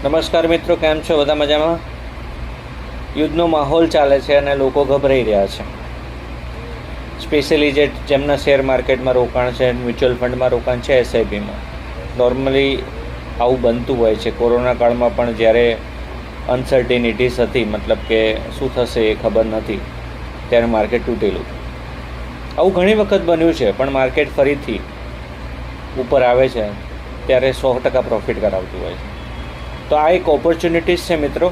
નમસ્કાર મિત્રો, કેમ છો? બધા મજામાં? યુદ્ધનો માહોલ ચાલે છે અને લોકો ગભરાઈ રહ્યા છે. સ્પેશિયલી જેમના શેર માર્કેટમાં રોકાણ છે, મ્યુચ્યુઅલ ફંડમાં રોકાણ છે, એસઆઈપીમાં. નોર્મલી આવું બનતું હોય છે. કોરોના કાળમાં પણ જ્યારે અનસર્ટિનિટીઝ હતી, મતલબ કે શું થશે એ ખબર નથી, ત્યારે માર્કેટ તૂટેલું. આવું ઘણી વખત બન્યું છે, પણ માર્કેટ ફરીથી ઉપર આવે છે ત્યારે 100% પ્રોફિટ કરાવતું હોય છે. તો આ એક ઓપોર્ચ્યુનિટીઝ છે મિત્રો,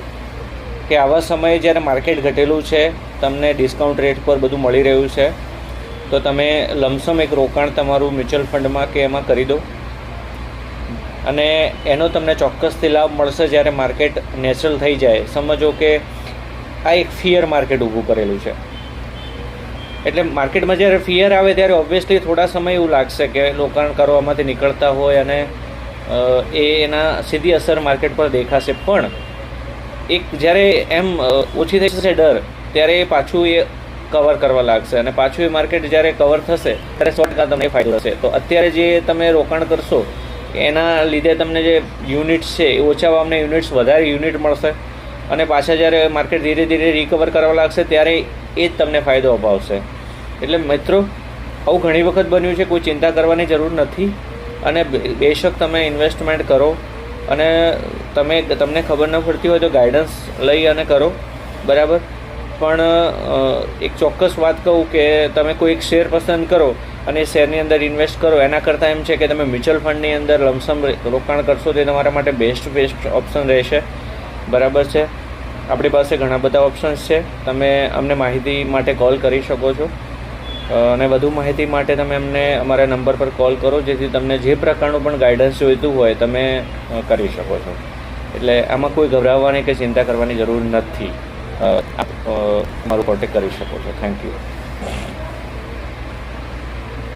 કે આવા સમયે જ્યારે માર્કેટ ઘટેલું છે, તમને ડિસ્કાઉન્ટ રેટ પર બધું મળી રહ્યું છે, તો તમે લમસમ એક રોકાણ તમારું મ્યુચ્યુઅલ ફંડમાં કે એમાં કરી દો અને એનો તમને ચોક્કસથી લાભ મળશે જ્યારે માર્કેટ નેચરલ થઈ જાય. સમજો કે આ એક ફિયર માર્કેટ ઊભું કરેલું છે, એટલે માર્કેટમાં જ્યારે ફિયર આવે ત્યારે ઓબ્વિયસલી થોડા સમય એવું લાગશે કે રોકાણ કરવામાંથી નીકળતા હોય અને એના સીધી અસર માર્કેટ પર દેખાશે. પણ એક જ્યારે એમ ઓછી થઈ જશે ડર, ત્યારે એ પાછું એ કવર કરવા લાગશે અને પાછું એ માર્કેટ જ્યારે કવર થશે ત્યારે 100% તમને ફાયદો થશે. તો અત્યારે જે તમે રોકાણ કરશો એના લીધે તમને જે યુનિટ્સ છે એ ઓછા ભાવના યુનિટ્સ વધારે યુનિટ મળશે અને પાછા જ્યારે માર્કેટ ધીરે ધીરે રિકવર કરવા લાગશે ત્યારે એ જ તમને ફાયદો અપાવશે. એટલે મિત્રો, આવું ઘણી વખત બન્યું છે, કોઈ ચિંતા કરવાની જરૂર નથી. અને બેશક તમે ઇન્વેસ્ટમેન્ટ કરો અને તમને ખબર ન પડતી હોય તો ગાઈડન્સ લઈ અને કરો, બરાબર. પણ એક ચોક્કસ વાત કહું કે તમે કોઈ એક શેર પસંદ કરો અને એ શેરની અંદર ઇન્વેસ્ટ કરો, એના કરતાં એમ છે કે તમે મ્યુચ્યુઅલ ફંડની અંદર લમસમ રોકાણ કરશો તો એ તમારા માટે બેસ્ટ ઓપ્શન રહેશે, બરાબર છે. આપણી પાસે ઘણા બધા ઓપ્શન્સ છે. તમે અમને માહિતી માટે કોલ કરી શકો છો અને વધુ માહિતી માટે તમે અમને અમારા નંબર પર કોલ કરો, જેથી તમને જે પ્રકારનું પણ ગાઈડન્સ જોઈતું હોય તમે કરી શકો છો. એટલે આમાં કોઈ ગભરાવવાની કે ચિંતા કરવાની જરૂર નથી. આપ મારું કોન્ટેક્ટ કરી શકો છો. Thank you.